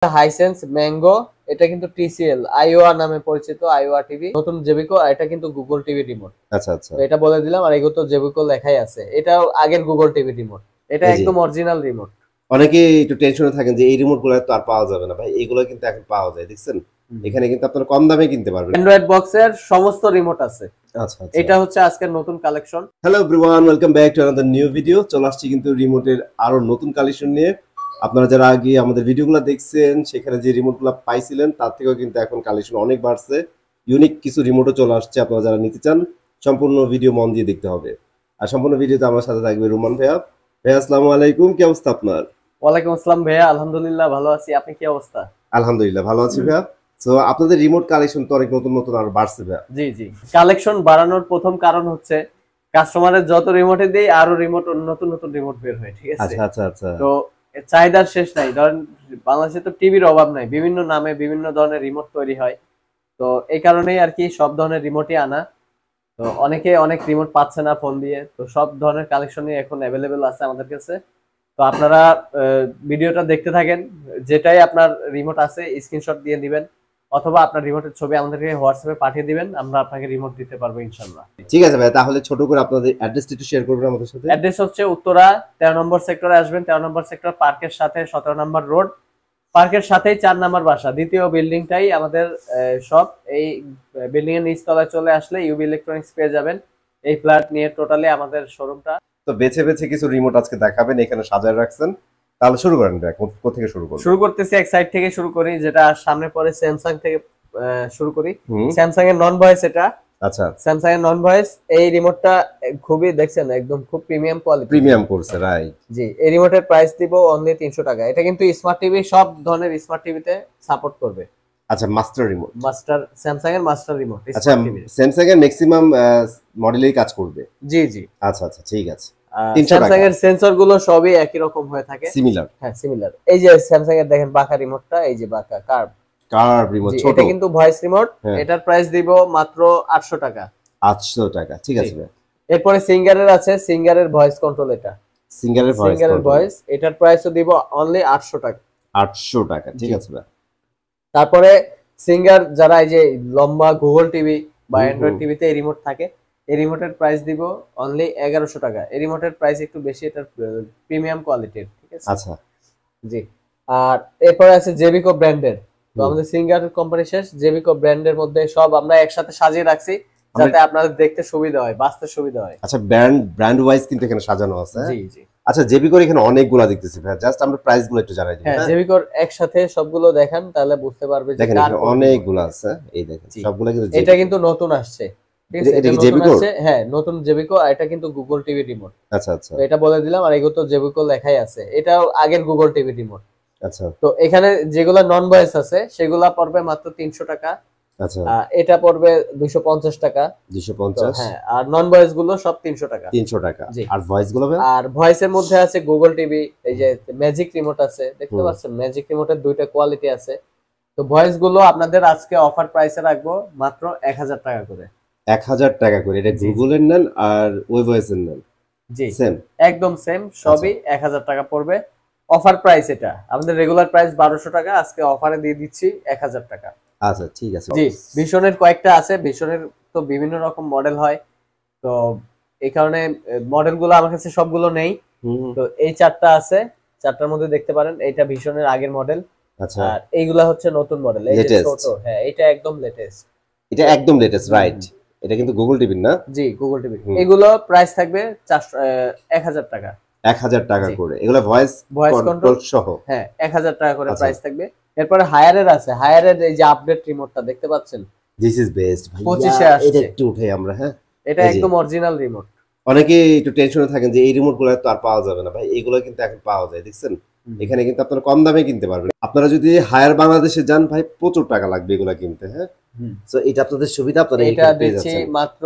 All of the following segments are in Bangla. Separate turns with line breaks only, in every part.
হাইসেন্স ম্যাঙ্গো, এটা কিন্তু টিসিএল আইওয়া নামে পরিচিত, আইওয়া টিভি। নতুন জেবিকো, এটা কিন্তু গুগল টিভি রিমোট।
আচ্ছা আচ্ছা,
তো এটা বলে দিলাম। আর এগুলো তো জেবিকো লেখাই আছে, এটাও আগের গুগল টিভি রিমোট। এটা একদম অরিজিনাল রিমোট।
অনেকে একটু টেনশনে থাকেন যে এই রিমোট গুলো তো আর পাওয়া যাবে না ভাই, এগুলো কিন্তু এখন পাওয়া যায়, দেখছেন এখানে কিন্তু আপনারা কম দামে কিনতে পারবেন।
অ্যান্ড্রয়েড বক্সের সমস্ত রিমোট আছে।
আচ্ছা আচ্ছা,
এটা হচ্ছে আজকের নতুন collection.
Hello everyone, welcome back to another new video. চলে আসছি কিন্তু রিমোটের আরো নতুন কালেকশন নিয়ে। আপনারা যারা আগে আমাদের ভিডিওগুলো দেখছেন সেখানে যে রিমোটগুলো পাইছিলেন তার থেকেও কিন্তু এখন কালেকশন অনেক বাড়ছে। ইউনিক কিছু রিমোটও চলে আসছে। আপনারা যারা নিতে চান সম্পূর্ণ ভিডিও মন দিয়ে দেখতে হবে। আর সম্পূর্ণ ভিডিওতে আমার সাথে থাকবে রুমান ভাইয়া। ভাইয়া আসসালামু আলাইকুম, কি অবস্থা আপনার?
ওয়ালাইকুম আসসালাম ভাইয়া, আলহামদুলিল্লাহ ভালো আছি। আপনি কি অবস্থা?
আলহামদুলিল্লাহ ভালো আছি ভাইয়া। তো আপনাদের রিমোট কালেকশন তো অনেক নতুন নতুন আর বাড়ছে ভাইয়া।
জি জি, কালেকশন বাড়ানোর প্রথম কারণ হচ্ছে কাস্টমারের যত রিমোটে দেই আরো রিমোট, নতুন নতুন রিমোট বের হয়, ঠিক আছে?
আচ্ছা আচ্ছা আচ্ছা,
তো চাহিদার শেষ নাই। ধরেন বাংলাদেশে তো টিভির অভাব নাই, বিভিন্ন নামে বিভিন্ন ধরনের রিমোট তৈরি হয়। তো এই কারণেই আর কি সব ধরনের রিমোটই আনা। তো অনেকে অনেক রিমোট পাচ্ছে না ফোন দিয়ে, তো সব ধরনের কালেকশনই এখন অ্যাভেলেবেল আছে আমাদের কাছে। তো আপনারা ভিডিওটা দেখতে থাকেন, যেটাই আপনার রিমোট আছে স্ক্রিনশট দিয়ে দিবেন, অথবা আপনার রিমোটের ছবি আমাদেরকে হোয়াটসঅ্যাপে পাঠিয়ে দিবেন, আমরা আপনাকে রিমোট দিতে পারবো ইনশাআল্লাহ।
ঠিক আছে ভাই, তাহলে ছোট করে আপনাদের অ্যাড্রেসটা একটু শেয়ার করবেন আমাদের সাথে।
অ্যাড্রেস হচ্ছে উত্তরা 13 নম্বর সেক্টরে আসবেন। 13 নম্বর সেক্টর পার্কের সাথে 17 নম্বর রোড, পার্কের সাথেই 4 নম্বর বাসা, দ্বিতীয় বিল্ডিংটাই আমাদের শপ। এই বিল্ডিং এর নিচতলায় চলে আসলে ইউবি ইলেকট্রনিক্স পেয়ে যাবেন। এই ফ্ল্যাট নিয়ে টোটালি আমাদের শোরুমটা।
তো বেছে বেছে কিছু রিমোট আজকে দেখাবেন, এখানে সাজায় রাখছেন। তাহলে শুরু করেন ভাই, কোথা থেকে শুরু করব?
শুরু করতেছি এক সাইড থেকে শুরু করি, যেটা সামনে পরে স্যামসাং থেকে শুরু করি। স্যামসাং এর নন ভয়েস এটা।
আচ্ছা,
স্যামসাং এর নন ভয়েস এই রিমোটটা খুবই দেখছেন একদম খুব প্রিমিয়াম কোয়ালিটি,
প্রিমিয়াম করছে রাইট।
জি, এই রিমোটের প্রাইস দিব অনলি 300 টাকা। এটা কিন্তু স্মার্ট টিভি, সব ধরনের স্মার্ট টিভিতে সাপোর্ট করবে।
আচ্ছা, মাস্টার রিমোট,
মাস্টার স্যামসাং এর মাস্টার রিমোট।
আচ্ছা, স্যামসাং এর ম্যাক্সিমাম মডেলেই কাজ করবে।
জি জি,
আচ্ছা আচ্ছা, ঠিক আছে।
স্যামসাং এর সেন্সর গুলো সবই একই রকম হয়ে থাকে,
সিমিলার।
হ্যাঁ সিমিলার। এই যে স্যামসাং এর দেখেন বাঁকা রিমোটটা, এই যে বাঁকা কার্ভ
রিমোট ছোট,
এটা কিন্তু ভয়েস রিমোট। এটার প্রাইস দিব মাত্র 800 টাকা।
800 টাকা, ঠিক আছে ভাই।
এরপরে সিঙ্গারের আছে, সিঙ্গারের ভয়েস কন্ট্রোল। এটা
সিঙ্গারের
ভয়েস, এটার প্রাইসও দিব অনলি 800 টাকা।
800 টাকা, ঠিক আছে ভাই।
তারপরে সিঙ্গার যারা এই যে লম্বা গুগল টিভি বা অ্যান্ড্রয়েড টিভিতে এই রিমোট থাকে, এই রিমোটের প্রাইস দিব অনলি 1100 টাকা। এই রিমোটের প্রাইস একটু বেশি, এটার প্রিমিয়াম কোয়ালিটির, ঠিক আছে?
আচ্ছা,
জি। আর এরপরে আছে জেবিকো ব্র্যান্ডের। তো আমাদের সিঙ্গার কোম্পানি শেষ, জেবিকো ব্র্যান্ডের মধ্যে সব আমরা একসাথে সাজিয়ে রাখছি যাতে আপনাদের দেখতে সুবিধা হয়, বাঁচতে সুবিধা হয়।
আচ্ছা, ব্র্যান্ড ওয়াইজ কিন্তু এখানে সাজানো আছে।
জি জি।
আচ্ছা, জেবিকোর এখানে অনেকগুলা দেখতেছি ভাই, জাস্ট আমরা প্রাইস গুলো একটু জানাই দিই।
হ্যাঁ, জেবিকোর একসাথে সবগুলো দেখান, তাহলে বুঝতে পারবে যে
দেখেন এখানে অনেকগুলো আছে। এই দেখেন সবগুলো কিন্তু
এটা কিন্তু নতুন আসছে, ঠিক আছে?
এটা কি জেবিকো?
হ্যাঁ, নতুন জেবিকো। আর এটা কিন্তু গুগল টিভি রিমোট।
আচ্ছা আচ্ছা,
তো এটা বলে দিলাম। আর এগুলো তো জেবিকো লেখাই আছে, এটাও আগের গুগল টিভি রিমোট।
আচ্ছা,
তো এখানে যেগুলা নন ভয়েস আছে সেগুলা পড়বে মাত্র 300 টাকা।
আচ্ছা,
এটা পড়বে 250 টাকা।
250,
হ্যাঁ, আর নন ভয়েস গুলো সব 300 টাকা।
300 টাকা। আর ভয়েস গুলো ভাই?
আর ভয়েসের মধ্যে আছে গুগল টিভি, এই যে ম্যাজিক রিমোট আছে, দেখতে পাচ্ছেন ম্যাজিক রিমোটের দুইটা কোয়ালিটি আছে। তো ভয়েস গুলো আপনাদের আজকে অফার প্রাইসে রাখবো মাত্র 1000 টাকা করে।
1000 টাকা করে। এটা গুগলের নেন আর ওই ভয়েসের নেন?
জি,
সেম,
একদম সেম, সবই 1000 টাকা পড়বে। অফার প্রাইস এটা, আমাদের রেগুলার প্রাইস 1200 টাকা, আজকে অফারে দিয়ে দিচ্ছি 1000 টাকা।
আচ্ছা, ঠিক আছে।
জি, ভিশনের কয়েকটা আছে, ভিশনের তো বিভিন্ন রকম মডেল হয়, তো এই কারণে মডেলগুলো আমার কাছে সবগুলো নেই। তো এই চারটা আছে, চারটার মধ্যে দেখতে পারেন এইটা ভিশনের আগের মডেল।
আচ্ছা,
আর এইগুলা হচ্ছে নতুন মডেল, এই যে ছোট। হ্যাঁ, এটা একদম লেটেস্ট।
এটা একদম লেটেস্ট, রাইট? এটা কিন্তু গুগল টিভি না?
জি, গুগল টিভি। এগুলো প্রাইস থাকবে 1000 টাকা।
1000 টাকা করে। এগুলা ভয়েস কন্ট্রোল সহ?
হ্যাঁ, 1000 টাকা করে প্রাইস থাকবে। এরপরে হায়ারের আছে, হায়ারের এই যে আপডেট রিমোটটা দেখতে পাচ্ছেন,
দিস ইজ বেস্ট ভাই।
25 এ আসছে।
এটা একটু উঠাই আমরা। হ্যাঁ,
এটা একদম অরিজিনাল রিমোট।
অনেকে একটু টেনশনে থাকেন যে এই রিমোট গুলো তো আর পাওয়া যাবে না ভাই, এগুলো কিন্তু এখন পাওয়া যায়, দেখছেন এখানে কিন্তু আপনারা কম দামে কিনতে পারবেন। আপনারা যদি হায়ার বাংলাদেশে যান ভাই প্রচুর টাকা লাগবে এগুলা কিনতে। হ্যাঁ, তো এটা আপনাদের সুবিধা, আপনারা
এটা দিচ্ছি মাত্র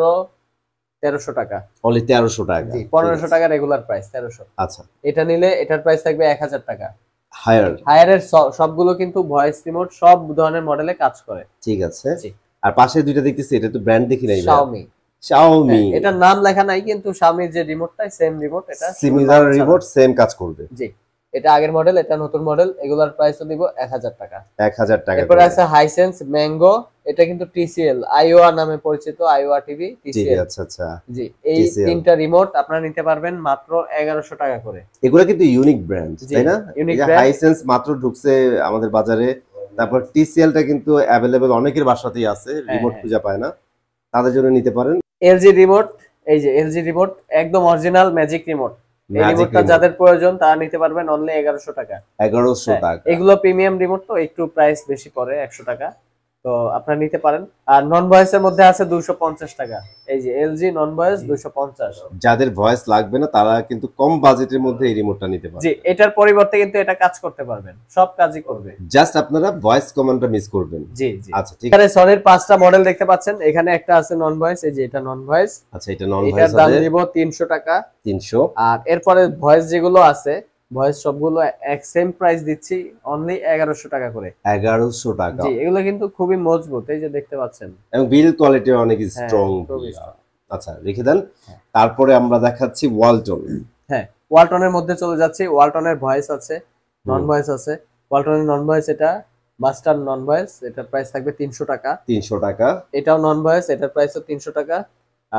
1300 টাকা।
অনলি 1300 টাকা।
জি, 1500 টাকা রেগুলার প্রাইস, 1300।
আচ্ছা,
এটা নিলে এটার প্রাইস থাকবে 1000 টাকা।
হায়ারের
সবগুলো কিন্তু ভয়েস রিমোট, সব ধরনের মডেলে কাজ করে,
ঠিক আছে। আর পাশে দুইটা দেখতেছি, এটা তো ব্র্যান্ড দেখি নাই।
Xiaomi, এটার নাম লেখা নাই, কিন্তু Xiaomi যে রিমোটটা সেম রিমোট, এটা
সিমিলার রিমোট, সেম কাজ করবে।
জি, এটা আগের মডেল, এটা নতুন মডেল, এগুলোর প্রাইসও দিব 1000 টাকা।
1000 টাকা।
এরপরে আছে হাইসেন্স ম্যাঙ্গো, এটা কিন্তু টিসিএল আইওয়া নামে পরিচিত, আইওয়া টিভি টিসিএল।
আচ্ছা আচ্ছা,
জি, এই তিনটা রিমোট আপনারা নিতে পারবেন মাত্র 1100 টাকা করে।
এগুলো কিন্তু ইউনিক ব্র্যান্ড, তাই না?
Unique brand.
হাইসেন্স মাত্র ঢুকছে আমাদের বাজারে, তারপর টিসিএলটা কিন্তু অ্যাভেলেবল অনেকের বাসাতেই আছে, রিমোট খুঁজে পায় না, তাদের জন্য নিতে পারেন।
এলজি রিমোট, এই যে এলজি রিমোট একদম অরিজিনাল ম্যাজিক রিমোট, এই রিমোটটা যাদের প্রয়োজন তারা নিতে পারবেন অনলি 1100 টাকা।
1100 টাকা।
এগুলো প্রিমিয়াম রিমোট তো একটু প্রাইস বেশি পড়ে 100 টাকা, তো আপনারা নিতে পারেন। আর নন ভয়েসের মধ্যে আছে 250 টাকা, এই যে এলজি নন ভয়েস 250।
যাদের ভয়েস লাগবে না তারা কিন্তু কম বাজেটের মধ্যে এই রিমোটটা নিতে পারবে।
জি, এটার পরিবর্তে কিন্তু এটা কাজ করতে পারবেন, সব কাজই করবে,
জাস্ট আপনারা ভয়েস কমান্ডটা মিস করবেন।
জি জি।
আচ্ছা ঠিক আছে।
এখানে সনির 5টা মডেল দেখতে পাচ্ছেন, এখানে একটা আছে নন ভয়েস, এই যে এটা নন ভয়েস।
আচ্ছা, এটা নন ভয়েস,
এটার দাম দিব 300 টাকা।
300।
আর এরপরে ভয়েস যেগুলো আছে, ভয়েস সবগুলো এক সেম প্রাইস দিচ্ছি অনলি 1100 টাকা করে।
1100 টাকা।
জি, এগুলো কিন্তু খুবই মজবুত, এই যে দেখতে পাচ্ছেন,
এবং বিল্ড কোয়ালিটি অনেক স্ট্রং। আচ্ছা রেখে দেন। তারপরে আমরা দেখাচ্ছি ওয়ালটন।
হ্যাঁ, ওয়ালটনের মধ্যে চলে যাচ্ছি। ওয়ালটনের ভয়েস আছে, নন ভয়েস আছে। ওয়ালটনের নন ভয়েস, এটা মাস্টার নন ভয়েস, এটার প্রাইস থাকবে 300 টাকা।
300 টাকা।
এটাও নন ভয়েস, এটার প্রাইসও 300 টাকা।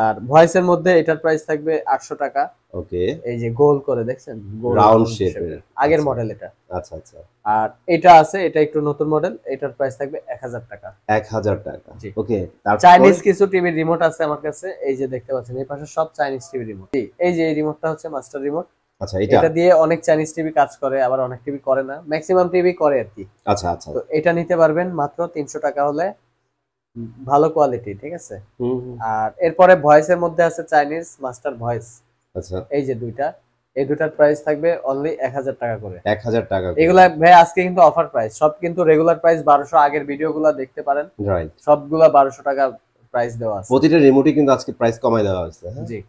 আর ভয়েসের মধ্যে এটার প্রাইস থাকবে 800 টাকা।
ওকে,
এই যে গোল করে দেখছেন,
রাউন্ড শেপের
আগের মডেল এটা।
আচ্ছা আচ্ছা।
আর এটা আছে, এটা একটু নতুন মডেল, এটার প্রাইস থাকবে 1000 টাকা।
1000 টাকা। ওকে, তারপর
চাইনিজ কিছু টিভি রিমোট আছে আমার কাছে, এই যে দেখতে পাচ্ছেন এই পাশে সব চাইনিজ টিভি রিমোট। এই যে এই রিমোটটা হচ্ছে মাস্টার রিমোট।
আচ্ছা,
এটা দিয়ে অনেক চাইনিজ টিভি কাজ করে, আবার অনেক টিভি করে না, ম্যাক্সিমাম টিভি করে আর কি।
আচ্ছা আচ্ছা।
তো এটা নিতে পারবেন মাত্র 300 টাকা হলে, ভালো কোয়ালিটি, ঠিক আছে। আর এরপরে ভয়েসের মধ্যে আছে চাইনিজ মাস্টার ভয়েস।
আচ্ছা,
এই যে দুইটা, এই দুটার প্রাইস থাকবে অনলি 1000 টাকা করে।
1000 টাকা।
এগুলা ভাই আজকে কিন্তু অফার প্রাইস, সব কিন্তু রেগুলার প্রাইস 1200, আগের ভিডিওগুলো দেখতে পারেন,
রাইট,
সবগুলা 1200 টাকা প্রাইস দেওয়া আছে।
প্রতিটা রিমোটই কিন্তু আজকে প্রাইস কমায় দেওয়া হয়েছে।
জি,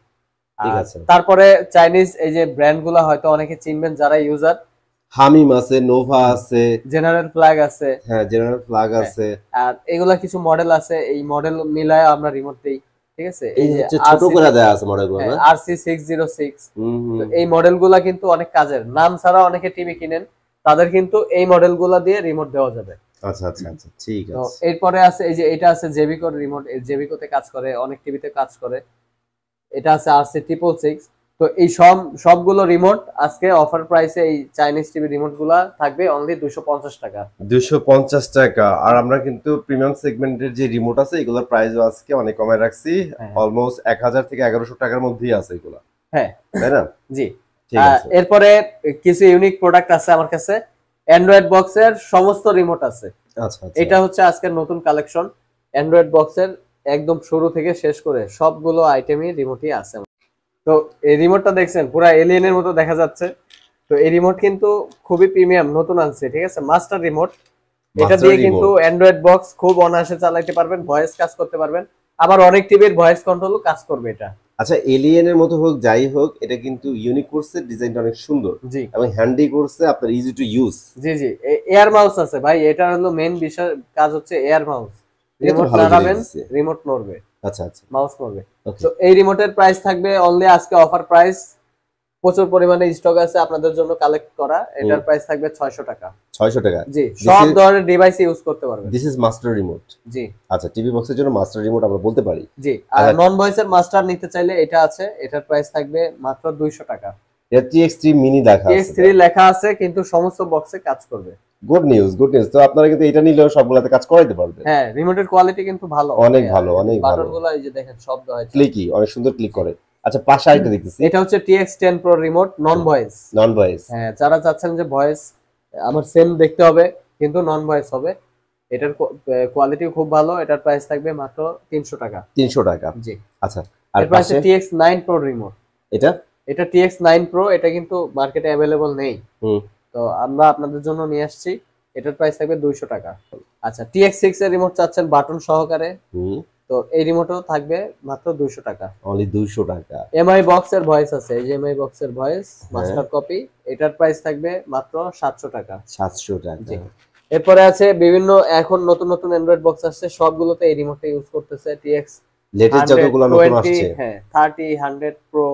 ঠিক আছে।
তারপরে চাইনিজ এই যে ব্র্যান্ডগুলো হয়তো অনেকে চিনবেন যারা ইউজার,
হামিম আছে, নোভা আছে,
জেনারেল ফ্ল্যাগ আছে।
হ্যাঁ, জেনারেল ফ্ল্যাগ আছে।
আর এগুলা কিছু মডেল আছে, এই মডেল মিলায় আমরা রিমোট দেই, ঠিক আছে।
এই যে ছোট করে দেয়া আছে মডেলগুলো, না
RC606। তো এই মডেলগুলা কিন্তু অনেক কাজের, নাম ছাড়া অনেকে টিভি কিনেন, তাদের কিন্তু এই মডেলগুলা দিয়ে রিমোট দেওয়া যাবে।
আচ্ছা আচ্ছা আচ্ছা, ঠিক আছে।
তো এরপরে আছে এই যে এটা আছে জেবিকোর রিমোট, এই জেবিকোতে কাজ করে, অনেক টিভিতে কাজ করে। এটা আছে RC666। তো এই সবগুলো রিমোট আজকে অফার প্রাইসে, এই চাইনিজ টিভি রিমোট গুলা থাকবে অনলি 250 টাকা।
250 টাকা। আর আমরা কিন্তু প্রিমিয়াম সেগমেন্টের যে রিমোট আছে এগুলোর প্রাইসও আজকে অনেক কমায় রাখছি, অলমোস্ট 1000 থেকে 1100 টাকার মধ্যেই আছে এগুলো।
হ্যাঁ,
তাই না?
জি,
ঠিক আছে।
এরপরে কিছু ইউনিক প্রোডাক্ট আছে আমার কাছে, অ্যান্ড্রয়েড বক্সের সমস্ত রিমোট আছে।
আচ্ছা আচ্ছা,
এটা হচ্ছে আজকের নতুন কালেকশন, অ্যান্ড্রয়েড বক্সের একদম শুরু থেকে শেষ করে সবগুলো আইটেমই রিমোটই আছে। তো এই রিমোটটা দেখছেন পুরো এলিয়েনের মতো দেখা যাচ্ছে। তো এই রিমোট কিন্তু খুবই প্রিমিয়াম, নতুন আনছে, ঠিক আছে, মাস্টার রিমোট। এটা দিয়ে কিন্তু অ্যান্ড্রয়েড বক্স খুব অনায়াসে চালাতে পারবেন, ভয়েস কাজ করতে পারবেন, আবার অনেক টিভির ভয়েস কন্ট্রোলও কাজ করবে এটা।
আচ্ছা, এলিয়েনের মতো হোক যাই হোক, এটা কিন্তু ইউনিক করছে, ডিজাইনটা অনেক সুন্দর,
জি,
এবং হ্যান্ডি করছে, আপনার easy to use.
G G, air mouse আছে ভাই, এটা হলো মেইন বিষয়, কাজ হচ্ছে এয়ার মাউস। রিমোট নাড়াবেন, রিমোট নড়বে।
আচ্ছা আচ্ছা,
মাউস নড়বে। তো এই রিমোটের প্রাইস থাকবে অনলি আজকে অফার প্রাইস, প্রচুর পরিমাণে স্টক আছে আপনাদের জন্য কালেক্ট করা, এটার প্রাইস থাকবে 600 টাকা।
600 টাকা।
জি, সব ধরনের ডিভাইস ইউজ করতে পারবেন।
This is master remote.
জি,
আচ্ছা, টিভি বক্সের জন্য মাস্টার রিমোট আমরা বলতে পারি।
জি, আর নন ভয়েসের মাস্টার নিতে চাইলে এটা আছে, এটার প্রাইস থাকবে মাত্র 200 টাকা।
এটা TX3 মিনি লেখা আছে,
TX3 লেখা আছে, কিন্তু সমস্ত বক্সে কাজ করবে।
Good news, good news. তো আপনারা কিন্তু এটা নিলেও সবগুলাতে কাজ করাইতে পারবেন।
হ্যাঁ, রিমোটের কোয়ালিটি কিন্তু ভালো,
অনেক ভালো, অনেক ভালো।
বাটনগুলো এই যে দেখেন শব্দ হয়,
ক্লিকি, অনেক সুন্দর ক্লিক করে। আচ্ছা, পাশে আরেকটা দেখতেছি,
এটা হচ্ছে TX10 Pro রিমোট, নন ভয়েস।
নন ভয়েস,
হ্যাঁ, যারা চাচ্ছেন যে ভয়েস আমার সেম দেখতে হবে কিন্তু নন ভয়েস হবে, এটার কোয়ালিটি খুব ভালো, এটার প্রাইস থাকবে মাত্র 300 টাকা।
300 টাকা।
জি,
আচ্ছা, আর
এর পাশে TX9 Pro রিমোট, এটা TX9 Pro, এটা কিন্তু মার্কেটে अवेलेबल নেই, তো আমরা আপনাদের জন্য নিয়ে আসছি, এটার প্রাইস থাকবে 200 টাকা। আচ্ছা, TX6 এর রিমোট চাচ্ছেন বাটন সহকারে, তো এই রিমোটও থাকবে মাত্র 200 টাকা,
অনলি 200 টাকা।
এমআই বক্স এর ভয়েস আছে, এই যে এমআই বক্স এর ভয়েস মাস্টার কপি, এটার প্রাইস থাকবে মাত্র 700 টাকা।
700 টাকা।
জি, এরপরে আছে বিভিন্ন এখন নতুন নতুন অ্যান্ড্রয়েড বক্স আসছে, সবগুলোতে এই রিমোটটা ইউজ করতেছে TX
লেটেস্ট যতগুলো নতুন আসছে,
হ্যাঁ, 30 100 Pro,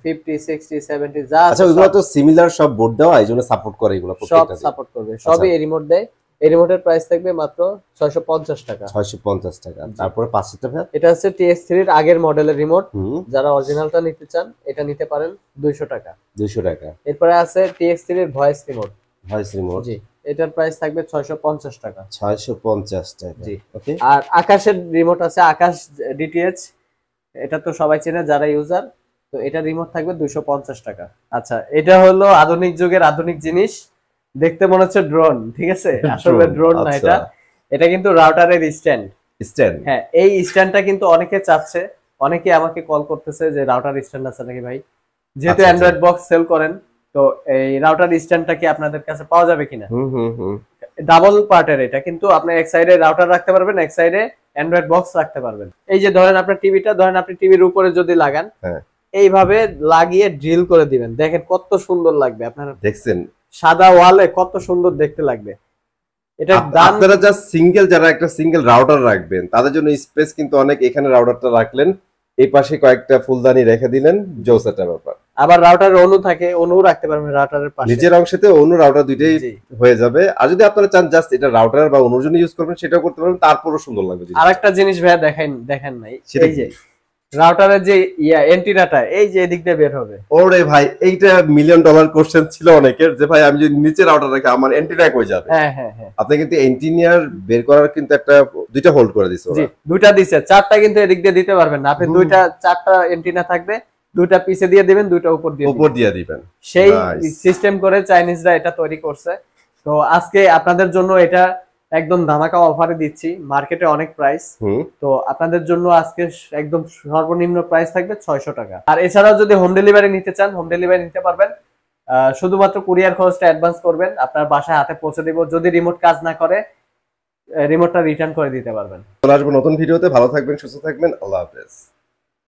50 60 70 যা
আচ্ছা, ওইগুলো তো সিমিলার সব বোর্ড দেওয়া, এইজন্য সাপোর্ট করে এগুলো
সব
প্রত্যেকটা।
সাপোর্ট করবে, সবই এই রিমোট দেয়। এই রিমোটের প্রাইস থাকবে মাত্র 650 টাকা।
650 টাকা। তারপরে 500 টাকা।
এটা হচ্ছে TX3 এর আগের মডেলের রিমোট,
হুম,
যারা অরিজিনালটা নিতে চান এটা নিতে পারেন 200 টাকা।
200 টাকা।
এরপরে আছে TX3 এর ভয়েস রিমোট।
ভয়েস রিমোট,
জি, এটার প্রাইস থাকবে 650 টাকা।
650 টাকা।
জি,
ওকে।
আর আকাশের রিমোট আছে, আকাশ DTH, এটা তো সবাই চেনে যারা ইউজার। তো এটা রিমোট থাকবে 250 টাকা। আচ্ছা, এটা হলো আধুনিক যুগের আধুনিক জিনিস, দেখতে মনে হচ্ছে ড্রোন, ঠিক আছে, আসলে ড্রোন না এটা। এটা কিন্তু রাউটারের স্ট্যান্ড। হ্যাঁ, এই স্ট্যান্ডটা কিন্তু অনেকে চাচ্ছে, অনেকে আমাকে কল করতেছে যে রাউটার স্ট্যান্ড আছে নাকি ভাই, যেহেতু অ্যান্ড্রয়েড বক্স সেল করেন, তো এই রাউটার স্ট্যান্ডটা কি আপনাদের কাছে পাওয়া যাবে কিনা। ডাবল পার্টের এটা, কিন্তু আপনি এক সাইডে রাউটার রাখতে পারবেন, এক সাইডে অ্যান্ড্রয়েড বক্স রাখতে পারবেন। এই যে ধরেন আপনার টিভিটা, ধরেন আপনি টিভির উপরে যদি লাগান, এইভাবে লাগিয়ে ড্রিল করে দিবেন, দেখেন কত সুন্দর লাগবে। আপনারা দেখছেন সাদা ওয়ালে কত সুন্দর দেখতে লাগবে। এটা
আপনারা যা সিঙ্গেল, যারা একটা সিঙ্গেল রাউটার রাখবেন তাদের জন্য স্পেস কিন্তু অনেক। এখানে রাউটারটা রাখলেন, এই পাশে কয়েকটা ফুলদানি রেখে দিলেন, জোসেটা ব্যাপার।
আবার রাউটার অনু থাকে, অনু রাখতে পারবেন রাউটারের পাশে,
নিচের অংশেতে অনু রাউটার দুইটাই হয়ে যাবে। আর যদি আপনারা চান জাস্ট এটা রাউটার বা অনুর জন্য ইউজ করবেন, সেটাও করতে পারবেন, তারপরও সুন্দর লাগবে।
আরেকটা জিনিস ভাইয়া দেখেন নাই, এই যে রাউটারের যে অ্যান্টেনাটা এই যে এদিক দিয়ে বের হবে।
ওরে ভাই, এইটা মিলিয়ন ডলার কোশ্চেন ছিল অনেকের, যে ভাই আমি যদি নিচে রাউটার রাখি আমার অ্যান্টেনা কই যাবে।
হ্যাঁ হ্যাঁ হ্যাঁ,
আপনি কিন্তু এন্টিনিয়ার বের করার কিন্তু একটা দুইটা হোল্ড করে দিছে ওরা।
জি, দুইটা দিছে, চারটা কিন্তু এদিক দিয়ে দিতে পারবেন না আপনি। দুইটা চারটা অ্যান্টেনা থাকবে, দুইটা পিছে দিয়ে দিবেন, দুইটা উপর দিয়ে দিবেন। সেই সিস্টেম করে চাইনিজরা এটা তৈরি করছে। তো আজকে আপনাদের জন্য এটা একদম ধামাকা অফারে দিচ্ছি, মার্কেটে অনেক প্রাইস, তো আপনাদের জন্য আজকে একদম সর্বনিম্ন প্রাইস থাকবে 600 টাকা। আর এছাড়াও যদি হোম ডেলিভারি নিতে চান, হোম ডেলিভারি নিতে পারবেন, শুধুমাত্র কুরিয়ার খরচটা অ্যাডভান্স করবেন, আপনার বাসায় হাতে পৌঁছে দিব। যদি রিমোট কাজ না করে, রিমোটটা রিটার্ন করে দিতে পারবেন।
চলে আসবো নতুন ভিডিওতে। ভালো থাকবেন, সুস্থ থাকবেন, আল্লাহ হাফেজ।